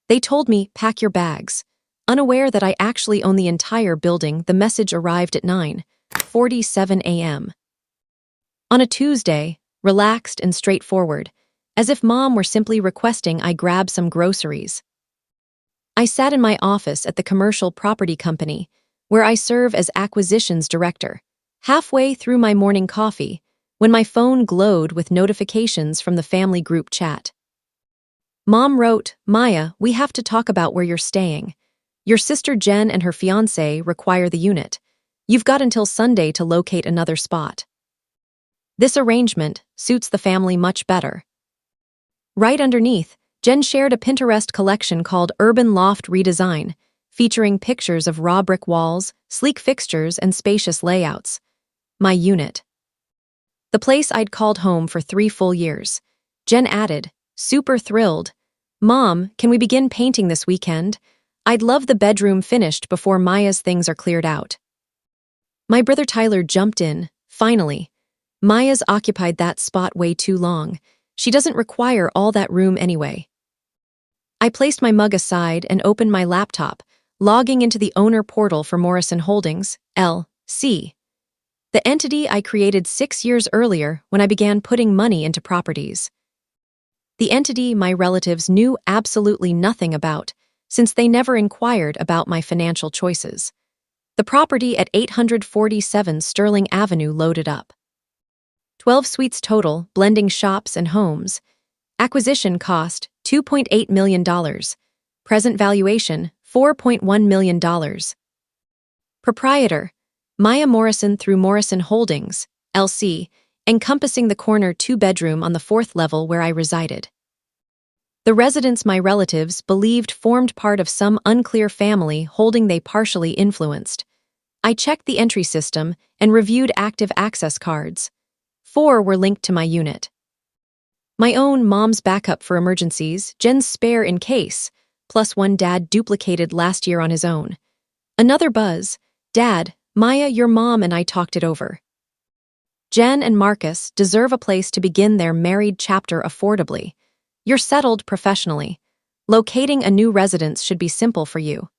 They told me, pack your bags. Unaware that I actually own the entire building, the message arrived at 9:47 a.m. On a Tuesday, relaxed and straightforward, as if Mom were simply requesting I grab some groceries. I sat in my office at the commercial property company, where I serve as acquisitions director, halfway through my morning coffee, when my phone glowed with notifications from the family group chat. Mom wrote, "Maya, we have to talk about where you're staying. Your sister Jen and her fiancé require the unit. You've got until Sunday to locate another spot. This arrangement suits the family much better." Right underneath, Jen shared a Pinterest collection called Urban Loft Redesign, featuring pictures of raw brick walls, sleek fixtures, and spacious layouts. My unit. The place I'd called home for 3 full years. Jen added, super thrilled, "Mom, can we begin painting this weekend? I'd love the bedroom finished before Maya's things are cleared out." My brother Tyler jumped in, finally. "Maya's occupied that spot way too long. She doesn't require all that room anyway." I placed my mug aside and opened my laptop, logging into the owner portal for Morrison Holdings, LC. The entity I created 6 years earlier when I began putting money into properties. The entity my relatives knew absolutely nothing about, since they never inquired about my financial choices. The property at 847 Sterling Avenue loaded up. 12 suites total, blending shops and homes. Acquisition cost, $2.8 million. Present valuation, $4.1 million. Proprietor, Maya Morrison through Morrison Holdings, LC, encompassing the corner 2-bedroom on the 4th level where I resided. The residence my relatives believed formed part of some unclear family holding they partially influenced. I checked the entry system and reviewed active access cards. 4 were linked to my unit. My own Mom's backup for emergencies, Jen's spare in case, plus 1 Dad duplicated last year on his own. Another buzz, "Dad, Maya, your mom and I talked it over. Jen and Marcus deserve a place to begin their married chapter affordably. You're settled professionally. Locating a new residence should be simple for you."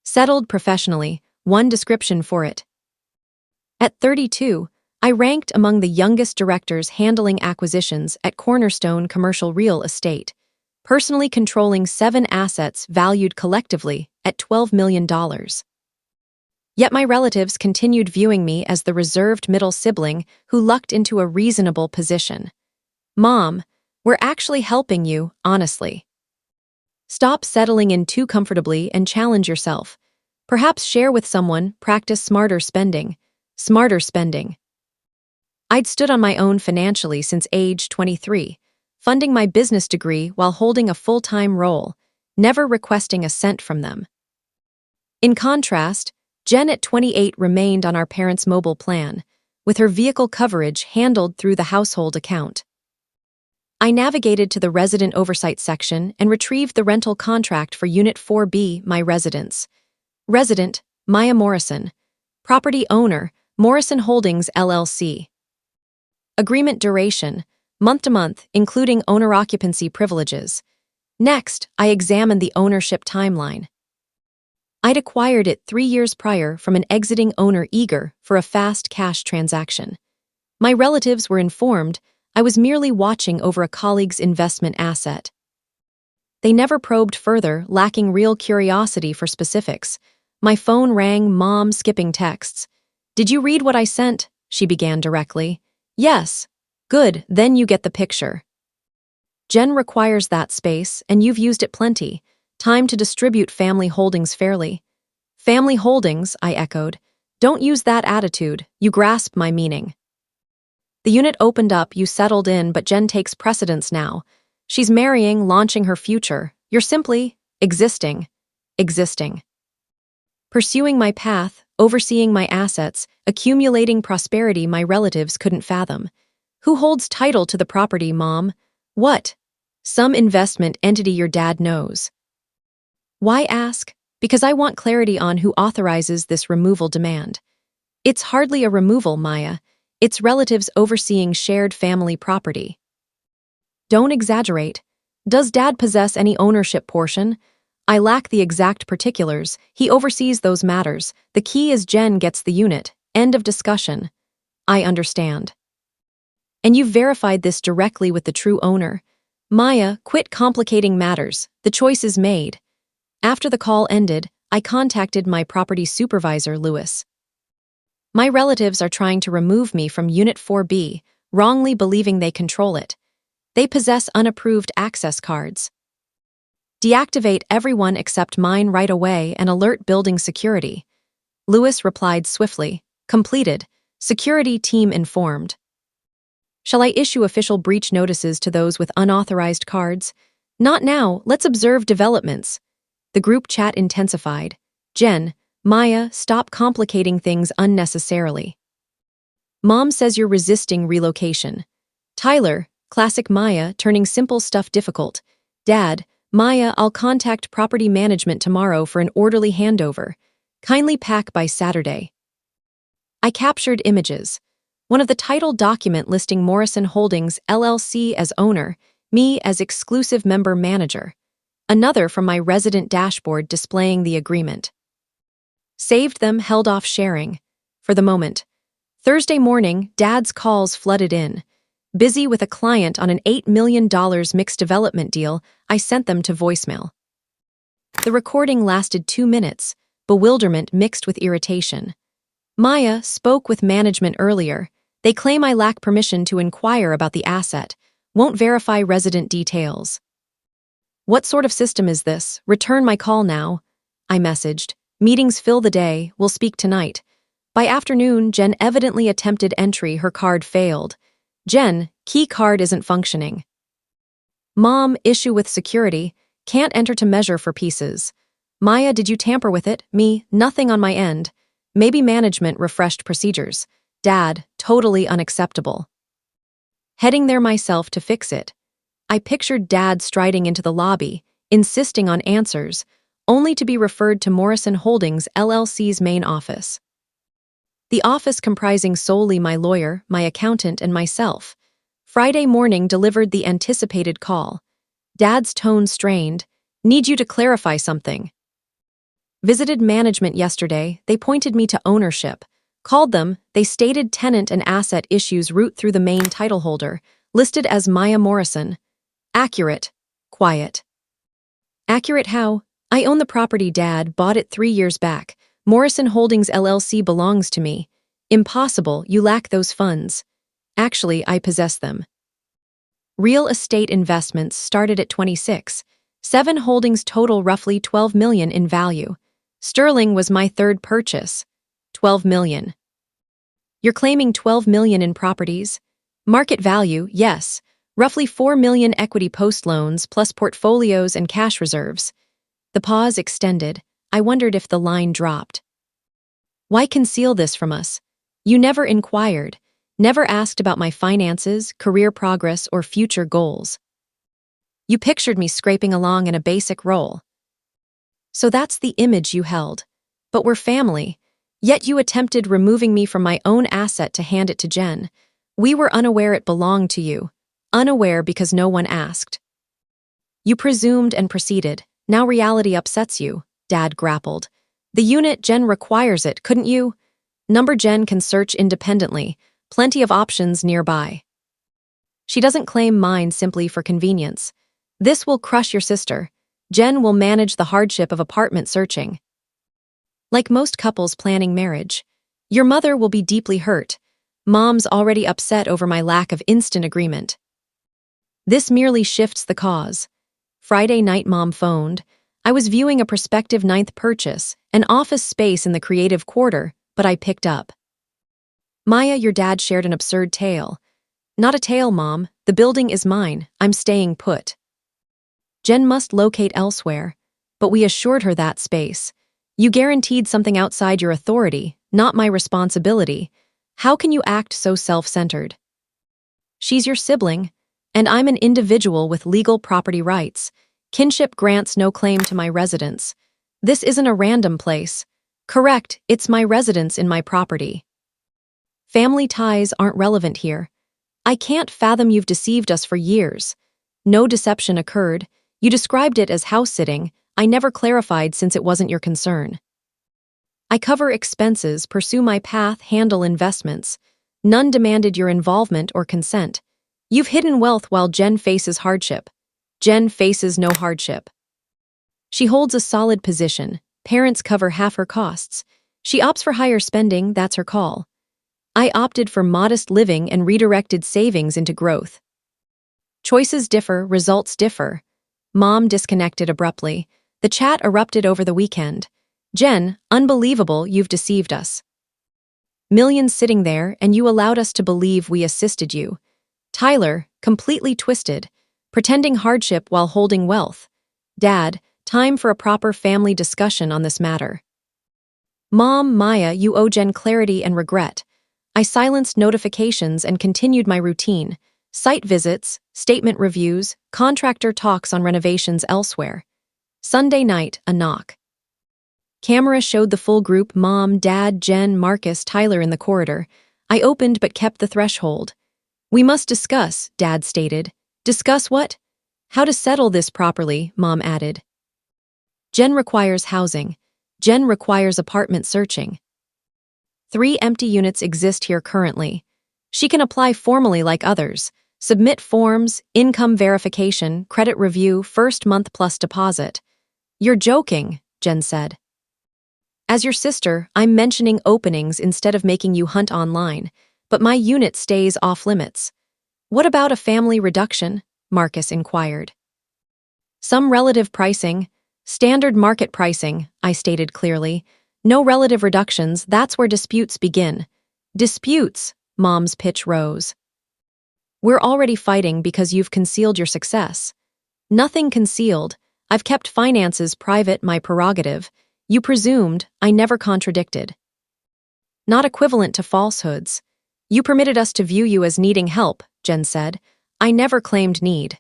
Settled professionally, one description for it. At 32, I ranked among the youngest directors handling acquisitions at Cornerstone Commercial Real Estate, personally controlling 7 assets valued collectively at $12 million. Yet my relatives continued viewing me as the reserved middle sibling who lucked into a reasonable position. "Mom, we're actually helping you, honestly. Stop settling in too comfortably and challenge yourself. Perhaps share with someone, practice smarter spending." Smarter spending. I'd stood on my own financially since age 23, funding my business degree while holding a full-time role, never requesting a cent from them. In contrast, Jen at 28 remained on our parents' mobile plan, with her vehicle coverage handled through the household account. I navigated to the resident oversight section and retrieved the rental contract for Unit 4B, my residence. Resident, Maya Morrison. Property owner, Morrison Holdings, LLC. Agreement duration, month-to-month, including owner-occupancy privileges. Next, I examined the ownership timeline. I'd acquired it 3 years prior from an exiting owner eager for a fast cash transaction. My relatives were informed I was merely watching over a colleague's investment asset. They never probed further, lacking real curiosity for specifics. My phone rang, Mom skipping texts. "Did you read what I sent?" she began directly. "Yes." "Good, then you get the picture. Jen requires that space, and you've used it plenty. Time to distribute family holdings fairly." "Family holdings," I echoed. "Don't use that attitude, you grasp my meaning. The unit opened up, you settled in, but Jen takes precedence now. She's marrying, launching her future. You're simply existing. Pursuing my path, overseeing my assets, accumulating prosperity my relatives couldn't fathom. Who holds title to the property, Mom? What? Some investment entity your dad knows. Why ask? Because I want clarity on who authorizes this removal demand. It's hardly a removal, Maya. It's relatives overseeing shared family property. Don't exaggerate. Does Dad possess any ownership portion? I lack the exact particulars. He oversees those matters. The key is Jen gets the unit. End of discussion. I understand. And you've verified this directly with the true owner. Maya, quit complicating matters. The choice is made. After the call ended, I contacted my property supervisor, Lewis. My relatives are trying to remove me from Unit 4B, wrongly believing they control it. They possess unapproved access cards. Deactivate everyone except mine right away and alert building security. Lewis replied swiftly. Completed. Security team informed. Shall I issue official breach notices to those with unauthorized cards? Not now, let's observe developments. The group chat intensified. Jen, Maya, stop complicating things unnecessarily. Mom says you're resisting relocation. Tyler, classic Maya, turning simple stuff difficult. Dad, Maya, I'll contact property management tomorrow for an orderly handover. Kindly pack by Saturday. I captured images. One of the title document listing Morrison Holdings LLC as owner, me as exclusive member manager. Another from my resident dashboard displaying the agreement. Saved them, held off sharing. For the moment. Thursday morning, Dad's calls flooded in. Busy with a client on an $8 million mixed development deal, I sent them to voicemail. The recording lasted 2 minutes, bewilderment mixed with irritation. Maya spoke with management earlier. They claim I lack permission to inquire about the asset, won't verify resident details. What sort of system is this? Return my call now. I messaged. Meetings fill the day, we'll speak tonight. By afternoon, Jen evidently attempted entry, her card failed. Jen, key card isn't functioning. Mom, issue with security, can't enter to measure for pieces. Maya, did you tamper with it? Me, nothing on my end. Maybe management refreshed procedures. Dad, totally unacceptable. Heading there myself to fix it. I pictured Dad striding into the lobby, insisting on answers, only to be referred to Morrison Holdings LLC's main office. The office comprising solely my lawyer, my accountant, and myself. Friday morning delivered the anticipated call. Dad's tone strained. Need you to clarify something. Visited management yesterday, they pointed me to ownership. Called them, they stated tenant and asset issues route through the main title holder, listed as Maya Morrison. Accurate. Quiet. Accurate how? I own the property, Dad, bought it 3 years back. Morrison Holdings LLC belongs to me. Impossible, you lack those funds. Actually, I possess them. Real estate investments started at 26. 7 holdings total roughly $12 million in value. Sterling was my third purchase. $12 million. You're claiming $12 million in properties? Market value, yes. Roughly $4 million equity post loans plus portfolios and cash reserves. The pause extended. I wondered if the line dropped. Why conceal this from us? You never inquired, never asked about my finances, career progress, or future goals. You pictured me scraping along in a basic role. So that's the image you held. But we're family. Yet you attempted removing me from my own asset to hand it to Jen. We were unaware it belonged to you. Unaware because no one asked. You presumed and proceeded. Now reality upsets you, Dad grappled. The unit, Jen requires it, couldn't you? Number Jen can search independently. Plenty of options nearby. She doesn't claim mine simply for convenience. This will crush your sister. Jen will manage the hardship of apartment searching. Like most couples planning marriage, your mother will be deeply hurt. Mom's already upset over my lack of instant agreement. This merely shifts the cause. Friday night Mom phoned. I was viewing a prospective 9th purchase, an office space in the creative quarter, but I picked up. Maya, your dad shared an absurd tale. Not a tale, Mom. The building is mine. I'm staying put. Jen must locate elsewhere, but we assured her that space. You guaranteed something outside your authority, not my responsibility. How can you act so self-centered? She's your sibling, and I'm an individual with legal property rights. Kinship grants no claim to my residence. This isn't a random place. Correct, it's my residence in my property. Family ties aren't relevant here. I can't fathom you've deceived us for years. No deception occurred. You described it as house-sitting. I never clarified since it wasn't your concern. I cover expenses, pursue my path, handle investments. None demanded your involvement or consent. You've hidden wealth while Jen faces hardship. Jen faces no hardship. She holds a solid position. Parents cover half her costs. She opts for higher spending, that's her call. I opted for modest living and redirected savings into growth. Choices differ, results differ. Mom disconnected abruptly. The chat erupted over the weekend. Jen, unbelievable, you've deceived us. Millions sitting there, and you allowed us to believe we assisted you. Tyler, completely twisted, pretending hardship while holding wealth. Dad, time for a proper family discussion on this matter. Mom, Maya, you owe Jen clarity and regret. I silenced notifications and continued my routine. Site visits, statement reviews, contractor talks on renovations elsewhere. Sunday night, a knock. Camera showed the full group, Mom, Dad, Jen, Marcus, Tyler in the corridor. I opened but kept the threshold. We must discuss, Dad stated. Discuss what? How to settle this properly, Mom added. Jen requires housing. Jen requires apartment searching. 3 empty units exist here currently. She can apply formally like others. Submit forms, income verification, credit review, first month plus deposit. You're joking, Jen said. As your sister, I'm mentioning openings instead of making you hunt online, but my unit stays off limits. What about a family reduction? Marcus inquired. Some relative pricing, standard market pricing, I stated clearly. No relative reductions, that's where disputes begin. Disputes, Mom's pitch rose. We're already fighting because you've concealed your success. Nothing concealed. I've kept finances private, my prerogative. You presumed, I never contradicted. Not equivalent to falsehoods. You permitted us to view you as needing help, Jen said. I never claimed need.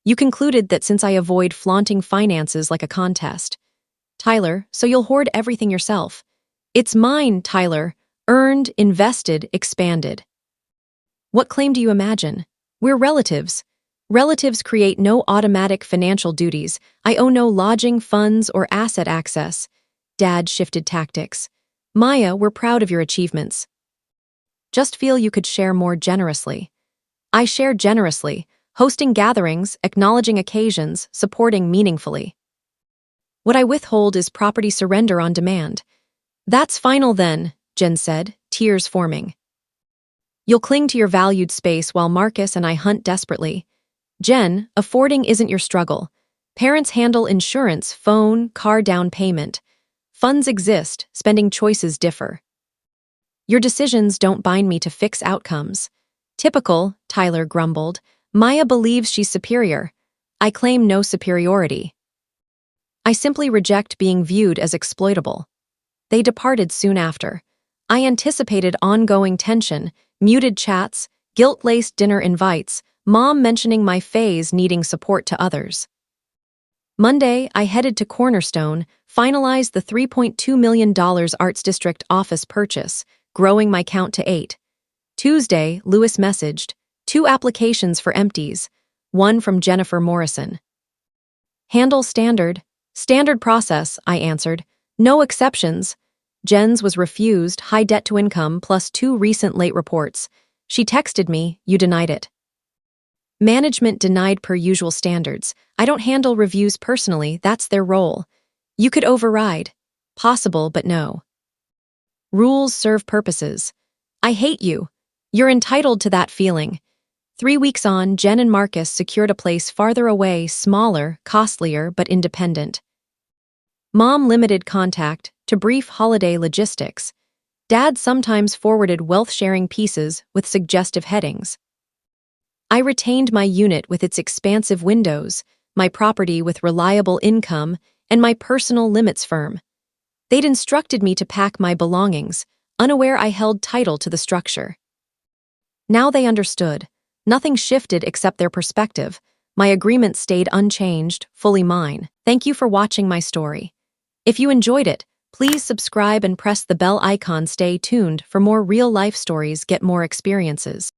You concluded that since I avoid flaunting finances like a contest. Tyler, so you'll hoard everything yourself. It's mine, Tyler. Earned, invested, expanded. What claim do you imagine? We're relatives. Relatives create no automatic financial duties. I owe no lodging, funds, or asset access. Dad shifted tactics. Maya, we're proud of your achievements. Just feel you could share more generously. I share generously, hosting gatherings, acknowledging occasions, supporting meaningfully. What I withhold is property surrender on demand. That's final then, Jen said, tears forming. You'll cling to your valued space while Marcus and I hunt desperately. Jen, affording isn't your struggle. Parents handle insurance, phone, car down payment. Funds exist, spending choices differ. Your decisions don't bind me to fix outcomes. Typical, Tyler grumbled. Maya believes she's superior. I claim no superiority. I simply reject being viewed as exploitable. They departed soon after. I anticipated ongoing tension, muted chats, guilt-laced dinner invites, Mom mentioning my phase needing support to others. Monday, I headed to Cornerstone, finalized the $3.2 million Arts District office purchase, growing my count to 8. Tuesday, Lewis messaged, 2 applications for empties, 1 from Jennifer Morrison. Handle standard. Standard process, I answered. No exceptions. Jen's was refused, high debt to income plus 2 recent late reports. She texted me, you denied it. Management denied per usual standards. I don't handle reviews personally, that's their role. You could override. Possible, but no. Rules serve purposes. I hate you. You're entitled to that feeling. 3 weeks on, Jen and Marcus secured a place farther away, smaller, costlier, but independent. Mom limited contact to brief holiday logistics. Dad sometimes forwarded wealth-sharing pieces with suggestive headings. I retained my unit with its expansive windows, my property with reliable income, and my personal limits firm. They'd instructed me to pack my belongings, unaware I held title to the structure. Now they understood. Nothing shifted except their perspective. My agreement stayed unchanged, fully mine. Thank you for watching my story. If you enjoyed it, please subscribe and press the bell icon. Stay tuned for more real-life stories, get more experiences.